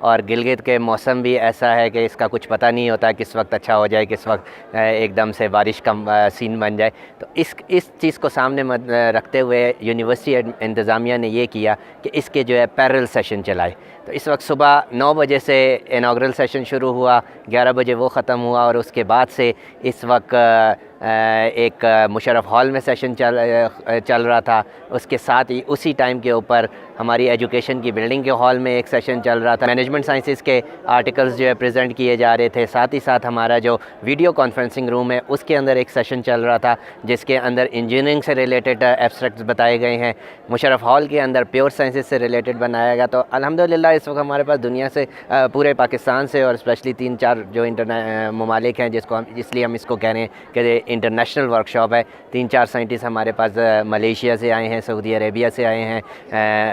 اور گلگت کے موسم بھی ایسا ہے کہ اس کا کچھ پتہ نہیں ہوتا کس وقت اچھا ہو جائے، کس وقت ایک دم سے بارش کا سین بن جائے. تو اس چیز کو سامنے رکھتے ہوئے یونیورسٹی انتظامیہ نے یہ کیا کہ اس کے جو ہے پیرل سیشن چلائے. تو اس وقت صبح 9 بجے سے انوگرل سیشن شروع ہوا، 11 بجے وہ ختم ہوا، اور اس کے بعد سے اس وقت ایک مشرف ہال میں سیشن چل رہا تھا. اس کے ساتھ ہی اسی ٹائم کے اوپر ہماری ایجوکیشن کی بلڈنگ کے ہال میں ایک سیشن چل رہا تھا. مینجمنٹ سائنسز کے آرٹیکلز جو ہے پریزنٹ کیے جا رہے تھے. ساتھ ہی ساتھ ہمارا جو ویڈیو کانفرنسنگ روم ہے اس کے اندر ایک سیشن چل رہا تھا جس کے اندر انجینئرنگ سے ریلیٹڈ ایبسٹریکٹس بتائے گئے ہیں. مشرف ہال کے اندر پیور سائنسز سے ریلیٹڈ بنایا گیا. تو الحمدللہ اس وقت ہمارے پاس دنیا سے پورے پاکستان سے اور اسپیشلی 3-4 جو ممالک ہیں اس لیے ہم اس کو کہہ رہے ہیں کہ انٹرنیشنل ورکشاپ ہے. 3-4 سائنٹسٹ ہمارے پاس ملیشیا سے آئے ہیں، سعودی عربیہ سے آئے ہیں،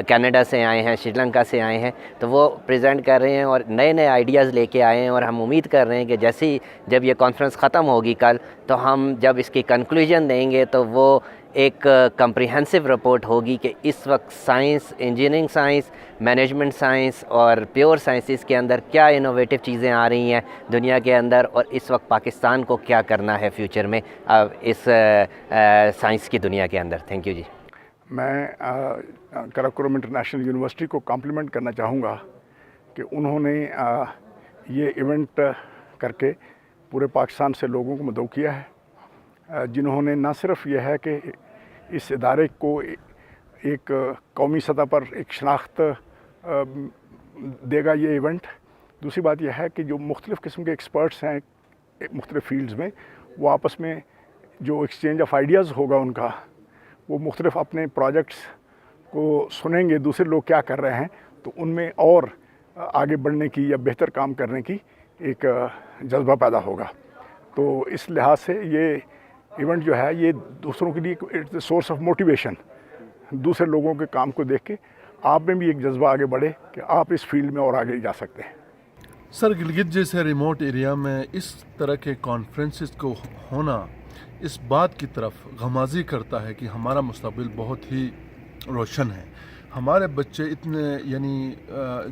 کینیڈا سے آئے ہیں، سری لنکا سے آئے ہیں. تو وہ پریزنٹ کر رہے ہیں اور نئے نئے آئیڈیاز لے کے آئے ہیں. اور ہم امید کر رہے ہیں کہ جیسے ہی جب یہ کانفرنس ختم ہوگی کل، تو ہم جب اس کی کنکلوژن دیں گے تو وہ ایک کمپریہنسو رپورٹ ہوگی کہ اس وقت science, engineering science, management science اور پیور سائنسز کے اندر کیا انوویٹو چیزیں آ رہی ہیں دنیا کے اندر، اور اس وقت پاکستان کو کیا کرنا ہے فیوچر میں اس سائنس کی دنیا کے اندر. تھینک یو جی. میں کراکرم انٹرنیشنل یونیورسٹی کو کمپلیمنٹ کرنا چاہوں گا کہ انہوں نے یہ ایونٹ کر کے پورے پاکستان سے لوگوں کو مدعو کیا ہے، جنہوں نے نہ صرف یہ ہے کہ اس ادارے کو ایک قومی سطح پر ایک شناخت دے گا یہ ایونٹ. دوسری بات یہ ہے کہ جو مختلف قسم کے ایکسپرٹس ہیں مختلف فیلڈز میں، وہ آپس میں جو ایکسچینج آف آئیڈیاز ہوگا ان کا، وہ مختلف اپنے پروجیکٹس کو سنیں گے دوسرے لوگ کیا کر رہے ہیں، تو ان میں اور آگے بڑھنے کی یا بہتر کام کرنے کی ایک جذبہ پیدا ہوگا. تو اس لحاظ سے یہ ایونٹ جو ہے یہ دوسروں کے لیے اٹس سورس آف موٹیویشن. دوسرے لوگوں کے کام کو دیکھ کے آپ میں بھی ایک جذبہ آگے بڑھے کہ آپ اس فیلڈ میں اور آگے جا سکتے ہیں. سر، گلگت جیسے ریموٹ ایریا میں اس طرح کے کانفرنسز کو ہونا اس بات کی طرف غمازی کرتا ہے کہ ہمارا مستقبل بہت ہی روشن ہے. ہمارے بچے اتنے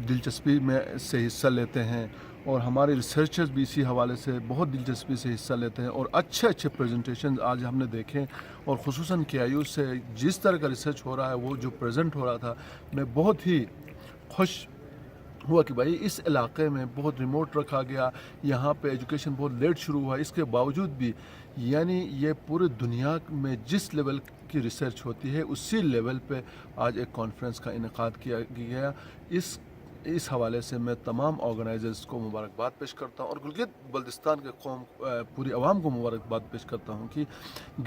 دلچسپی میں سے حصہ لیتے ہیں، اور ہمارے ریسرچرز بھی اسی حوالے سے بہت دلچسپی سے حصہ لیتے ہیں، اور اچھے پریزنٹیشنز آج ہم نے دیکھے. اور خصوصاً KIU سے جس طرح کا ریسرچ ہو رہا ہے، وہ جو پریزنٹ ہو رہا تھا، میں بہت ہی خوش ہوا کہ بھائی اس علاقے میں بہت ریموٹ رکھا گیا، یہاں پہ ایجوکیشن بہت لیٹ شروع ہوا. اس کے باوجود بھی یعنی یہ پورے دنیا میں جس لیول کی ریسرچ ہوتی ہے اسی لیول پہ آج ایک کانفرنس کا انعقاد کیا گیا. اس حوالے سے میں تمام آرگنائزرز کو مبارکباد پیش کرتا ہوں، اور گلگت بلتستان کے قوم پوری عوام کو مبارکباد پیش کرتا ہوں کہ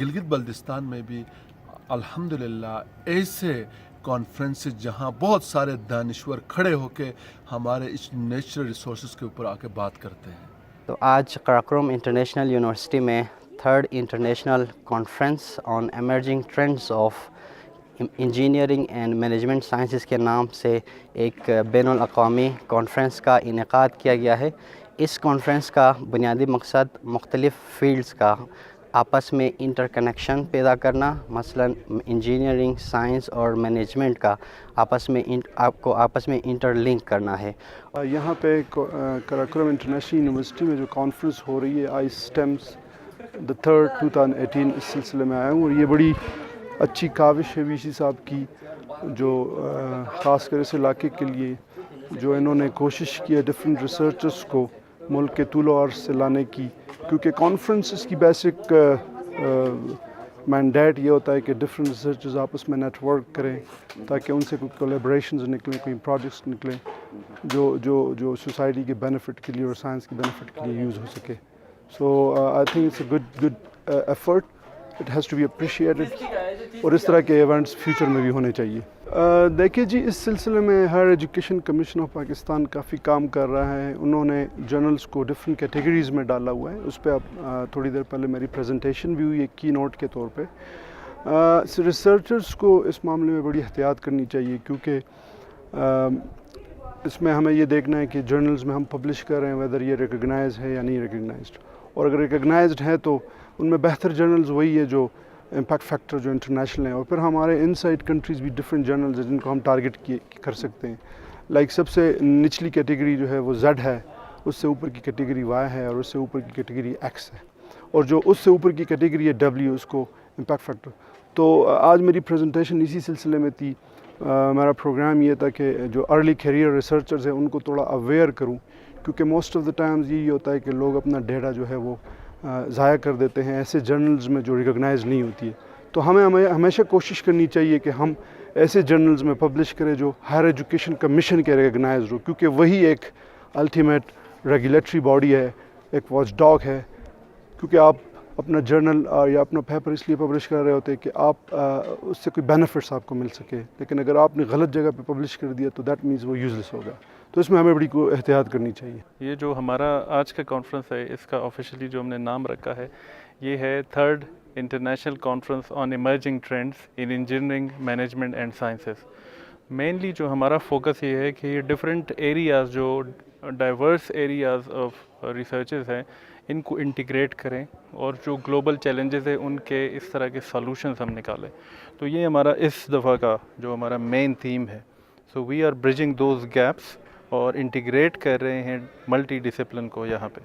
گلگت بلتستان میں بھی الحمدللہ ایسے کانفرنسز جہاں بہت سارے دانشور کھڑے ہو کے ہمارے اس نیچرل ریسورسز کے اوپر آ کے بات کرتے ہیں. تو آج قراقرم انٹرنیشنل یونیورسٹی میں 3rd international conference on emerging trends of engineering and management sciences کے نام سے ایک بین الاقوامی کانفرنس کا انعقاد کیا گیا ہے. اس کانفرنس کا بنیادی مقصد مختلف فیلڈز کا آپس میں انٹر کنیکشن پیدا کرنا، مثلا انجینئرنگ، سائنس اور مینجمنٹ کا آپس میں انٹر لنک کرنا ہے. یہاں پہ قراقرم انٹرنیشنل یونیورسٹی میں جو کانفرنس ہو رہی ہے آئی سٹیمز the 3rd 2018 اس سلسلے میں آیا ہوں، اور یہ بڑی اچھی کاوش ہے وی سی صاحب کی، جو خاص کر اس علاقے کے لیے جو انہوں نے کوشش کی ہے ڈفرینٹ ریسرچرز کو ملک کے طول و عرض سے لانے کی، کیونکہ کانفرنسز کی بیسک مینڈیٹ یہ ہوتا ہے کہ ڈفرینٹ ریسرچرز آپس میں نیٹ ورک کریں تاکہ ان سے کوئی کولیبریشنز نکلیں، کوئی پروجیکٹس نکلیں جو سوسائٹی کے بینیفٹ کے لیے اور سائنس کے بینیفٹ کے لیے یوز ہو سکے. So I think it's a good effort. It has to be appreciated. اور اس طرح کے ایونٹس فیوچر میں بھی ہونے چاہیے. دیکھیے جی، اس سلسلے میں higher education commission of Pakistan کافی کام کر رہا ہے. انہوں نے جرنلز کو ڈفرینٹ کیٹیگریز میں ڈالا ہوا ہے. اس پہ اب تھوڑی دیر پہلے میری پریزنٹیشن بھی ہوئی ہے کی نوٹ کے طور پہ. ریسرچرز کو اس معاملے میں بڑی احتیاط کرنی چاہیے، کیونکہ اس میں ہمیں یہ دیکھنا ہے کہ جرنلز میں ہم پبلش کر رہے ہیں ویدر یہ ریکگنائز ہے یا نہیں ریکگنائزڈ، اور اگر ریکگنائزڈ ہے تو ان میں بہتر جرنلز وہی ہے جو امپیکٹ فیکٹر جو انٹرنیشنل ہیں، اور پھر ہمارے ان سائڈ کنٹریز بھی ڈفرینٹ جرنلز ہیں جن کو ہم ٹارگٹ کر سکتے ہیں. لائک سب سے نچلی کیٹیگری جو ہے وہ Z ہے, اس سے اوپر کی کیٹیگری Y ہے, اور اس سے اوپر کی کیٹیگری X ہے, اور جو اس سے اوپر کی کیٹیگری ہے W, اس کو امپیکٹ فیکٹر. تو آج میری پریزنٹیشن اسی سلسلے میں تھی. میرا پروگرام یہ تھا کہ جو ارلی کیریئر ریسرچرز ہیں ان کو تھوڑا اویئر کروں, کیونکہ موسٹ آف دا ٹائمز یہی ہوتا ہے کہ لوگ اپنا ڈیٹا جو ہے وہ ضائع کر دیتے ہیں ایسے جرنلز میں جو ریکگنائز نہیں ہوتی ہے. تو ہمیں ہمیشہ کوشش کرنی چاہیے کہ ہم ایسے جرنلز میں پبلش کریں جو ہائر ایجوکیشن کمیشن کے ریکگنائزڈ ہو, کیونکہ وہی ایک الٹیمیٹ ریگولیٹری باڈی ہے, ایک واچ ڈاگ ہے. کیونکہ آپ اپنا جرنل یا اپنا پیپر اس لیے پبلش کر رہے ہوتے ہیں کہ آپ اس سے کوئی بینیفٹس آپ کو مل سکے, لیکن اگر آپ نے غلط جگہ پہ پبلش کر دیا تو دیٹ مینز وہ یوزلیس ہوگا. تو اس میں ہمیں بڑی کو احتیاط کرنی چاہیے. یہ جو ہمارا آج کا کانفرنس ہے, اس کا آفیشلی جو ہم نے نام رکھا ہے, یہ ہے 3rd international conference on emerging trends in engineering management and sciences. Mainly جو ہمارا فوکس یہ ہے کہ یہ ڈفرینٹ ایریاز, جو ڈائیورس ایریاز آف ریسرچز ہیں, ان کو انٹیگریٹ کریں, اور جو گلوبل چیلنجز ہیں ان کے اس طرح کے سلوشنز ہم نکالیں. تو یہ ہمارا اس دفعہ کا جو ہمارا مین تھیم ہے. So we are bridging those gaps اور انٹیگریٹ کر رہے ہیں ملٹی ڈسپلن کو. یہاں پہ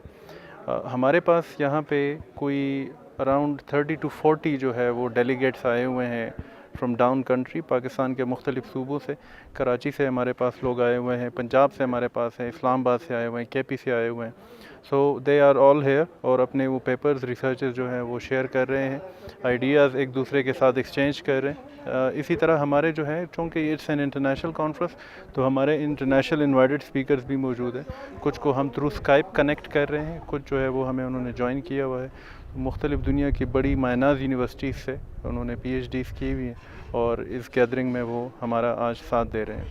ہمارے پاس یہاں پہ کوئی اراؤنڈ 30 to 40 جو ہے وہ ڈیلیگیٹس آئے ہوئے ہیں فرام ڈاؤن کنٹری, پاکستان کے مختلف صوبوں سے. کراچی سے ہمارے پاس لوگ آئے ہوئے ہیں, پنجاب سے ہمارے پاس ہیں, اسلام آباد سے آئے ہوئے ہیں, KP سے آئے ہوئے ہیں. سو دے آر آل ہیئر, اور اپنے وہ پیپرز ریسرچز جو ہیں وہ شیئر کر رہے ہیں, آئیڈیاز ایک دوسرے کے ساتھ ایکسچینج کر رہے ہیں. اسی طرح ہمارے جو ہے, چونکہ اٹس این انٹرنیشنل کانفرنس, تو ہمارے انٹرنیشنل انوائٹڈ اسپیکرز بھی موجود ہیں. کچھ کو ہم تھرو اسکائپ کنیکٹ کر رہے ہیں, کچھ جو ہے وہ ہمیں انہوں نے جوائن کیا ہوا ہے. مختلف دنیا کی بڑی مائناز یونیورسٹیز سے انہوں نے PhDs کی ہوئی ہیں, اور اس گیدرنگ میں وہ ہمارا آج ساتھ دے رہے ہیں.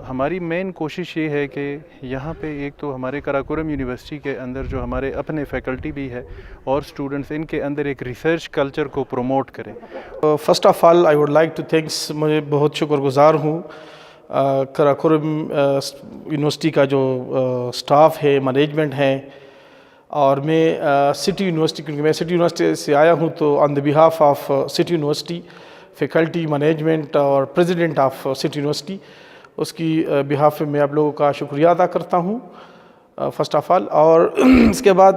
ہماری مین کوشش یہ ہے کہ یہاں پہ ایک تو ہمارے کراکورم یونیورسٹی کے اندر جو ہمارے اپنے فیکلٹی بھی ہے اور اسٹوڈنٹس, ان کے اندر ایک ریسرچ کلچر کو پروموٹ کریں. First of all I would like to thanks, مجھے بہت شکر گزار ہوں کراکورم یونیورسٹی کا جو اسٹاف ہے, مینجمنٹ ہے, اور میں سٹی یونیورسٹی, کیونکہ میں سٹی یونیورسٹی سے آیا ہوں, تو on the behalf of city university faculty, management اور پریزیڈنٹ آف سٹی یونیورسٹی, اس کی بہاف میں آپ لوگوں کا شکریہ ادا کرتا ہوں فرسٹ آف آل. اور اس کے بعد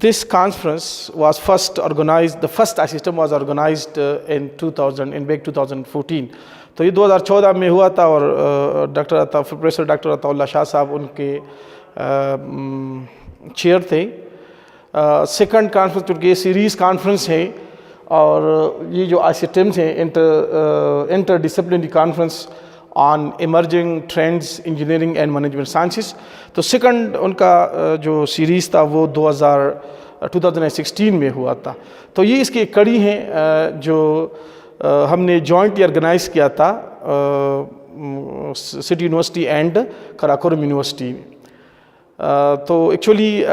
this conference was first organised, the first system was organised in 2014. تو یہ 2014 میں ہوا تھا, اور پروفیسر ڈاکٹر عطا اللہ شاہ صاحب ان کے چیئر تھے. سیکنڈ کانفرنس, چونکہ یہ سیریز کانفرنس ہے, اور یہ جو ICTMs ہیں, interdisciplinary conference on emerging trends engineering and management sciences, تو سیکنڈ ان کا جو سیریز تھا وہ 2016 میں ہوا تھا. تو یہ اس کی ایک کڑی ہیں جو ہم نے جوائنٹلی آرگنائز کیا تھا سٹی یونیورسٹی اینڈ کراکورم یونیورسٹی. تو ایکچولی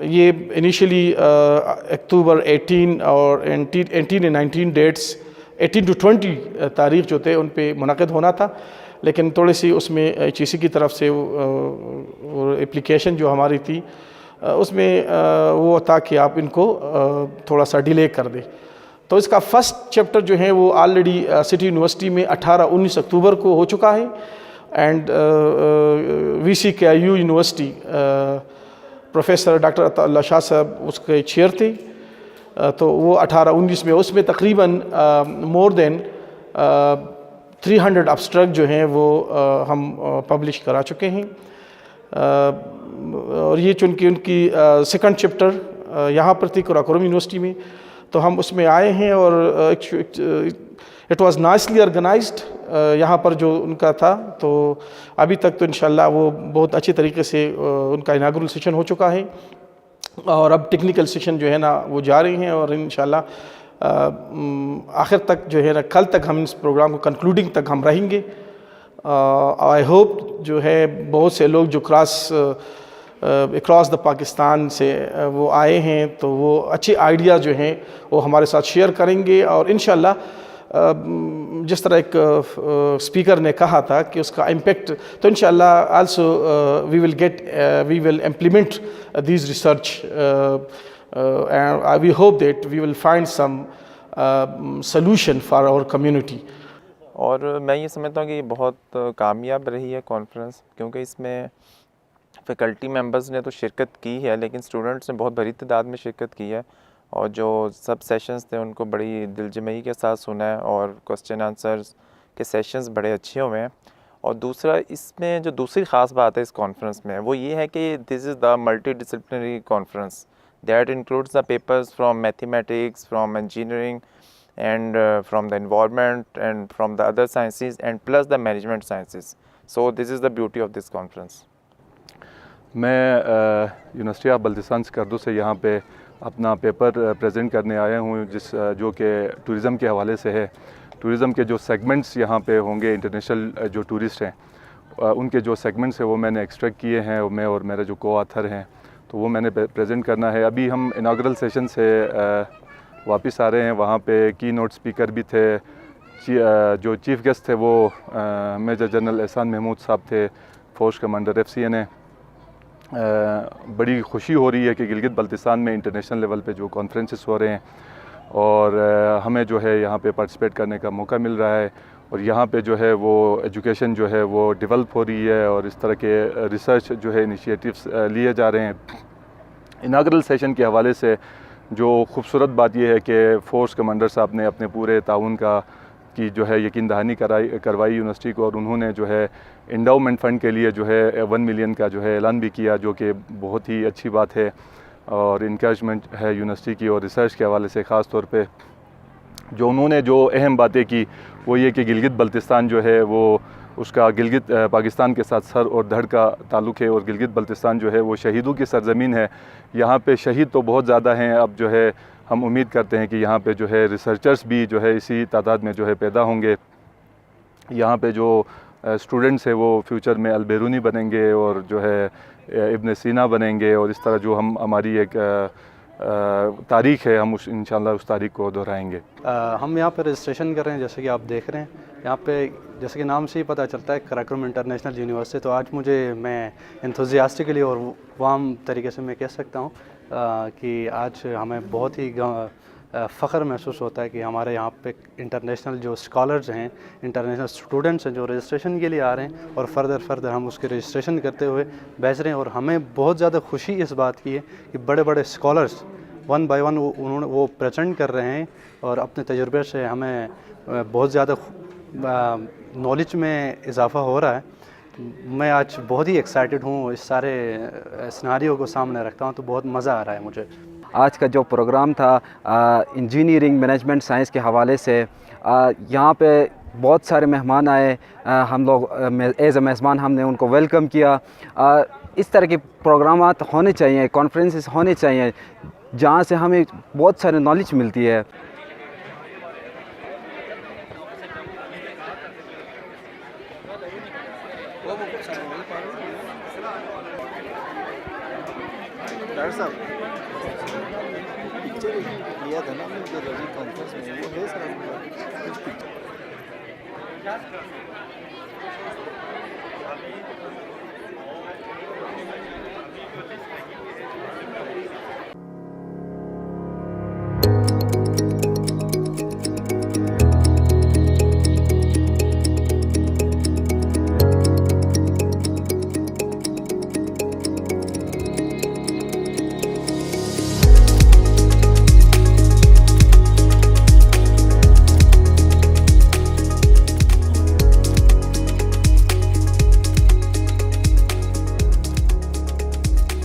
یہ انیشلی اکتوبر 18 اور 18 and 19 ڈیٹس 18 to 20 تاریخ جو تھے ان پہ منعقد ہونا تھا, لیکن تھوڑی سی اس میں HEC کی طرف سے اپلیکیشن جو ہماری تھی اس میں وہ تھا کہ آپ ان کو تھوڑا سا ڈیلے کر دیں. تو اس کا فرسٹ چیپٹر جو ہے وہ آلریڈی سٹی یونیورسٹی میں 18-19 اکتوبر کو ہو چکا ہے, and VCKIU university professor doctor عطا اللہ شاہ صاحب اس کے چیئر تھے. تو وہ 18-19 میں اس میں تقریباً مور دین 300 ابسٹریکٹ جو ہیں وہ ہم پبلش کرا چکے ہیں. اور یہ چونکہ ان کی سیکنڈ چیپٹر یہاں پر تھی کراکورم یونیورسٹی میں, تو ہم اس میں آئے ہیں, اور اٹ واز نائسلی آرگنائزڈ یہاں پر جو ان کا تھا. تو ابھی تک تو انشاءاللہ وہ بہت اچھی طریقے سے ان کا اناگرل سیشن ہو چکا ہے, اور اب ٹیکنیکل سیشن جو ہے نا وہ جاری ہیں, اور انشاءاللہ آخر تک جو ہے نا کل تک ہم اس پروگرام کو کنکلوڈنگ تک ہم رہیں گے. آئی ہوپ جو ہے بہت سے لوگ جو اکراس دا پاکستان سے وہ آئے ہیں, تو وہ اچھے آئیڈیاز جو ہیں وہ ہمارے ساتھ شیئر کریں گے, اور انشاءاللہ جس طرح ایک اسپیکر نے کہا تھا کہ اس کا امپیکٹ, تو انشاءاللہ also we will implement these research, we hope that we will find some solution for our community. اور میں یہ سمجھتا ہوں کہ یہ بہت کامیاب رہی ہے کانفرنس، کیونکہ اس میں فیکلٹی ممبرز نے تو شرکت کی ہے، لیکن اسٹوڈنٹس نے بہت بڑی تعداد میں شرکت کی ہے، اور جو سب سیشنز تھے ان کو بڑی دل جمعی کے ساتھ سنا ہے، اور کوسچن آنسرز کے سیشنز بڑے اچھے ہوئے ہیں۔ اور دوسرا اس میں جو دوسری خاص بات ہے اس کانفرنس میں وہ یہ ہے کہ this is the multidisciplinary conference that includes the papers from mathematics, from engineering and from the environment and from the other sciences and plus the management sciences. So this is the beauty of this conference. میں university of Baltistan Skardu سے یہاں پہ اپنا paper present کرنے آیا ہوں، جو کہ ٹورزم کے حوالے سے ہے۔ ٹورزم کے جو سیگمنٹس یہاں پہ ہوں گے، انٹرنیشنل جو ٹورسٹ ہیں ان کے جو سیگمنٹس ہیں وہ میں نے ایکسٹریکٹ کیے ہیں، میں اور میرے جو کو آتھر ہیں، تو وہ میں نے پریزنٹ کرنا ہے۔ ابھی ہم اناگرل سیشن سے واپس آ رہے ہیں، وہاں پہ کی نوٹ اسپیکر بھی تھے، جو چیف گیسٹ تھے وہ میجر جنرل احسان محمود صاحب تھے، فورس کمانڈر FCN۔ بڑی خوشی ہو رہی ہے کہ گلگت بلتستان میں انٹرنیشنل لیول پہ جو کانفرنسز ہو رہے ہیں اور ہمیں جو ہے یہاں پہ پارٹیسپیٹ کرنے کا موقع مل رہا ہے، اور یہاں پہ جو ہے وہ ایجوکیشن جو ہے وہ ڈیولپ ہو رہی ہے، اور اس طرح کے ریسرچ جو ہے انیشیٹیوز لیے جا رہے ہیں۔ اناگرل سیشن کے حوالے سے جو خوبصورت بات یہ ہے کہ فورس کمانڈر صاحب نے اپنے پورے تعاون کی جو ہے یقین دہانی کروائی یونیورسٹی کو، اور انہوں نے جو ہے انڈاؤمنٹ فنڈ کے لیے جو ہے 1 ملین کا جو ہے اعلان بھی کیا، جو کہ بہت ہی اچھی بات ہے اور انکریجمنٹ ہے یونیورسٹی کی۔ اور ریسرچ کے حوالے سے خاص طور پہ جو انہوں نے جو اہم باتیں کی وہ یہ کہ گلگت بلتستان جو ہے وہ اس کا گلگت پاکستان کے ساتھ سر اور دھڑ کا تعلق ہے، اور گلگت بلتستان جو ہے وہ شہیدوں کی سرزمین ہے۔ یہاں پہ شہید تو بہت زیادہ ہیں، اب جو ہے ہم امید کرتے ہیں کہ یہاں پہ جو ہے ریسرچرز بھی جو ہے اسی تعداد میں جو ہے پیدا ہوں گے۔ یہاں پہ جو اسٹوڈنٹس ہیں وہ فیوچر میں البیرونی بنیں گے، اور جو ہے ابن سینا بنیں گے، اور اس طرح جو ہماری ایک تاریخ ہے ہم انشاءاللہ اس تاریخ کو دہرائیں گے۔ ہم یہاں پہ رجسٹریشن کر رہے ہیں، جیسے کہ آپ دیکھ رہے ہیں یہاں پہ، جیسے کہ نام سے ہی پتہ چلتا ہے قراقرم انٹرنیشنل یونیورسٹی۔ تو آج میں انتھوزیاسٹکلی اور وارم طریقے سے میں کہہ سکتا ہوں کہ آج ہمیں بہت ہی فخر محسوس ہوتا ہے کہ ہمارے یہاں پہ انٹرنیشنل جو اسکالرز ہیں، انٹرنیشنل اسٹوڈنٹس ہیں جو رجسٹریشن کے لیے آ رہے ہیں، اور فردر ہم اس کے رجسٹریشن کرتے ہوئے بیچ رہے ہیں۔ اور ہمیں بہت زیادہ خوشی اس بات کی ہے کہ بڑے بڑے اسکالرز 1 بائی 1 وہ پریزنٹ کر رہے ہیں، اور اپنے تجربے سے ہمیں بہت زیادہ نالج میں اضافہ ہو رہا ہے۔ میں آج بہت ہی ایکسائٹڈ ہوں، اس سارے سیناریو کو سامنے رکھتا ہوں تو بہت مزہ آ رہا ہے مجھے۔ آج کا جو پروگرام تھا انجینئرنگ مینجمنٹ سائنس کے حوالے سے، یہاں پہ بہت سارے مہمان آئے، ہم لوگ ایز اے میزبان ہم نے ان کو ویلکم کیا۔ اس طرح کے پروگرامات ہونے چاہیے، کانفرنسز ہونے چاہیے جہاں سے ہمیں بہت سارے نالج ملتی ہے۔ ڈاکٹر صاحب پکچر لیا تھا نا جو ربی کانفرنس میں، وہ ہے سر کچھ پکچر؟